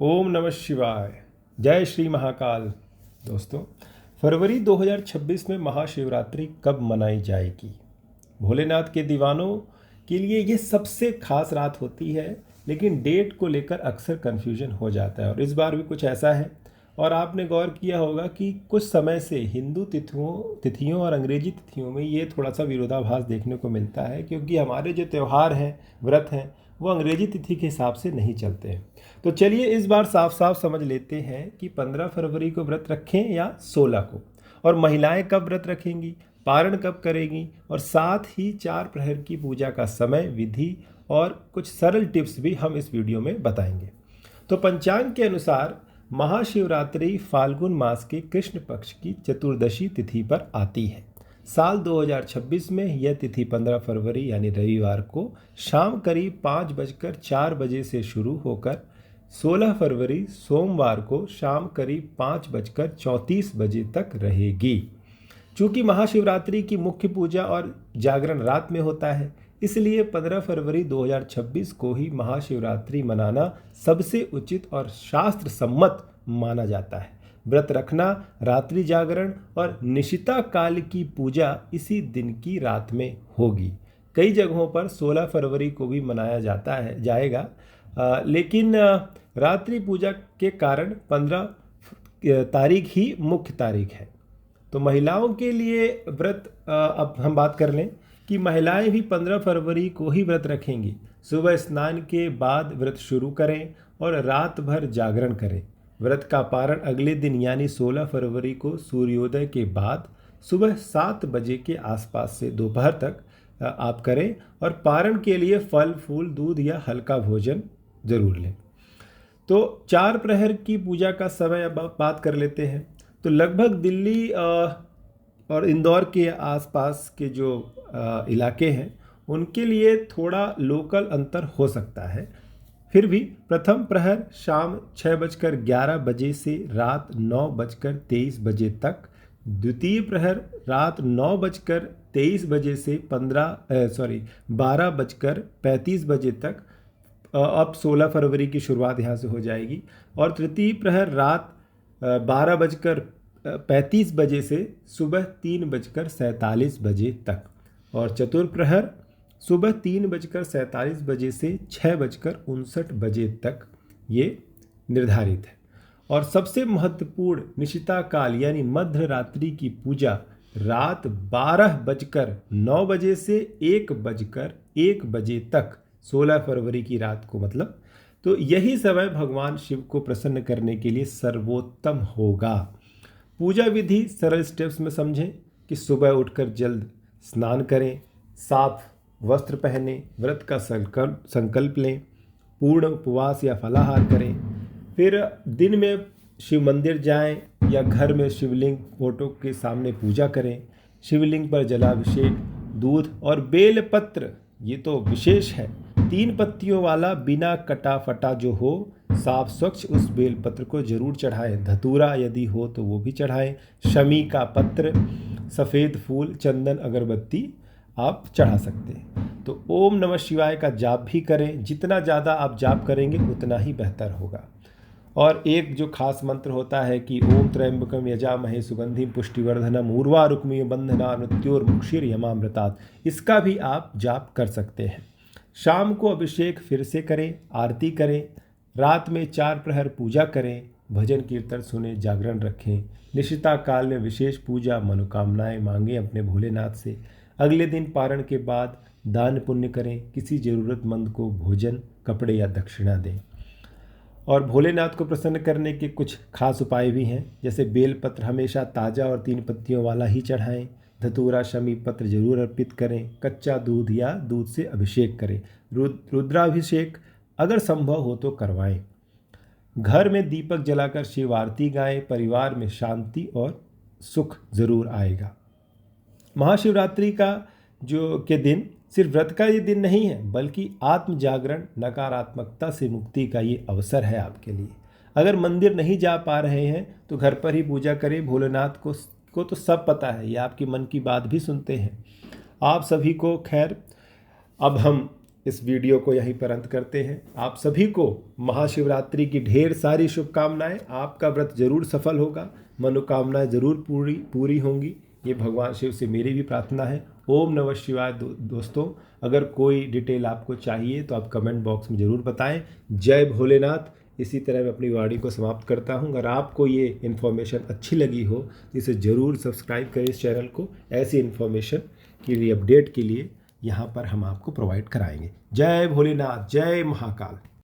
ओम नमः शिवाय। जय श्री महाकाल। दोस्तों, फरवरी 2026 में महाशिवरात्रि कब मनाई जाएगी? भोलेनाथ के दीवानों के लिए ये सबसे खास रात होती है, लेकिन डेट को लेकर अक्सर कन्फ्यूजन हो जाता है और इस बार भी कुछ ऐसा है। और आपने गौर किया होगा कि कुछ समय से हिंदू तिथियों और अंग्रेजी तिथियों में ये थोड़ा सा विरोधाभास देखने को मिलता है, क्योंकि हमारे जो त्यौहार हैं, व्रत हैं, वो अंग्रेजी तिथि के हिसाब से नहीं चलते हैं। तो चलिए इस बार साफ साफ समझ लेते हैं कि 15 फरवरी को व्रत रखें या 16 को, और महिलाएं कब व्रत रखेंगी, पारण कब करेंगी, और साथ ही 4 प्रहर की पूजा का समय, विधि और कुछ सरल टिप्स भी हम इस वीडियो में बताएंगे। तो पंचांग के अनुसार महाशिवरात्रि फाल्गुन मास के कृष्ण पक्ष की चतुर्दशी तिथि पर आती है। साल 2026 में यह तिथि 15 फरवरी यानी रविवार को शाम करीब 5:04 से शुरू होकर 16 फरवरी सोमवार को शाम करीब 5:34 तक रहेगी। चूँकि महाशिवरात्रि की मुख्य पूजा और जागरण रात में होता है, इसलिए 15 फरवरी 2026 को ही महाशिवरात्रि मनाना सबसे उचित और शास्त्र सम्मत माना जाता है। व्रत रखना, रात्रि जागरण और निशिता काल की पूजा इसी दिन की रात में होगी। कई जगहों पर 16 फरवरी को भी मनाया जाएगा, लेकिन रात्रि पूजा के कारण 15 तारीख ही मुख्य तारीख है। तो महिलाओं के लिए व्रत अब हम बात कर लें कि महिलाएं भी 15 फरवरी को ही व्रत रखेंगी। सुबह स्नान के बाद व्रत शुरू करें और रात भर जागरण करें। व्रत का पारण अगले दिन यानी 16 फरवरी को सूर्योदय के बाद सुबह 7 बजे के आसपास से दोपहर तक आप करें, और पारण के लिए फल फूल, दूध या हल्का भोजन जरूर लें। तो 4 प्रहर की पूजा का समय अब बात कर लेते हैं। तो लगभग दिल्ली और इंदौर के आसपास के जो इलाके हैं, उनके लिए थोड़ा लोकल अंतर हो सकता है। फिर भी प्रथम प्रहर शाम 6:11 से रात 9:23 तक, द्वितीय प्रहर रात 9:23 से 12:35 तक, अब 16 फरवरी की शुरुआत यहाँ से हो जाएगी, और तृतीय प्रहर रात 12:35 से सुबह 3:47 तक, और चतुर्थ प्रहर सुबह 3:47 से 6:59 तक ये निर्धारित है। और सबसे महत्वपूर्ण निशिता काल यानी मध्य रात्रि की पूजा रात 12:09 से 1:01 तक, 16 फरवरी की रात को मतलब। तो यही समय भगवान शिव को प्रसन्न करने के लिए सर्वोत्तम होगा। पूजा विधि सरल स्टेप्स में समझें कि सुबह उठकर जल्द स्नान करें, साफ वस्त्र पहने, व्रत का संकल्प लें, पूर्ण उपवास या फलाहार करें। फिर दिन में शिव मंदिर जाएं या घर में शिवलिंग फोटो के सामने पूजा करें। शिवलिंग पर जलाभिषेक, दूध और बेलपत्र, ये तो विशेष है, 3 पत्तियों वाला बिना कटा फटा जो हो, साफ स्वच्छ उस बेलपत्र को जरूर चढ़ाएं। धतूरा यदि हो तो वो भी चढ़ाएं। शमी का पत्र, सफ़ेद फूल, चंदन, अगरबत्ती आप चढ़ा सकते हैं। तो ओम नमः शिवाय का जाप भी करें। जितना ज़्यादा आप जाप करेंगे उतना ही बेहतर होगा। और एक जो खास मंत्र होता है कि ओम त्र्यंबकम यजामहे सुगंधिम पुष्टिवर्धनम उर्वारुकमिव बंधना मृत्योर्मुक्षीर यमामृतात्, इसका भी आप जाप कर सकते हैं। शाम को अभिषेक फिर से करें, आरती करें, रात में 4 प्रहर पूजा करें, भजन कीर्तन सुने, जागरण रखें। निशिता काल में विशेष पूजा, मनोकामनाएं मांगें अपने भोलेनाथ से। अगले दिन पारण के बाद दान पुण्य करें, किसी ज़रूरतमंद को भोजन, कपड़े या दक्षिणा दें। और भोलेनाथ को प्रसन्न करने के कुछ खास उपाय भी हैं, जैसे बेलपत्र हमेशा ताज़ा और 3 पत्तियों वाला ही चढ़ाएं। धतूरा, शमी पत्र जरूर अर्पित करें। कच्चा दूध या दूध से अभिषेक करें। रुद्राभिषेक अगर संभव हो तो करवाएं। घर में दीपक जलाकर शिव आरती गाएं। परिवार में शांति और सुख जरूर आएगा। महाशिवरात्रि का के दिन सिर्फ व्रत का ये दिन नहीं है, बल्कि आत्म जागरण, नकारात्मकता से मुक्ति का ये अवसर है आपके लिए। अगर मंदिर नहीं जा पा रहे हैं तो घर पर ही पूजा करें। भोलेनाथ को तो सब पता है, ये आपकी मन की बात भी सुनते हैं। आप सभी को खैर अब हम इस वीडियो को यहीं पर अंत करते हैं। आप सभी को महाशिवरात्रि की ढेर सारी शुभकामनाएं। आपका व्रत जरूर सफल होगा, मनोकामनाएं जरूर पूरी होंगी, ये भगवान शिव से मेरी भी प्रार्थना है। ओम नमः शिवाय। दोस्तों, अगर कोई डिटेल आपको चाहिए तो आप कमेंट बॉक्स में ज़रूर बताएं। जय भोलेनाथ। इसी तरह मैं अपनी वाणी को समाप्त करता हूं। अगर आपको ये इन्फॉर्मेशन अच्छी लगी हो तो इसे ज़रूर सब्सक्राइब करें इस चैनल को। ऐसी इन्फॉर्मेशन के लिए, अपडेट के लिए यहाँ पर हम आपको प्रोवाइड कराएंगे। जय भोलेनाथ, जय महाकाल।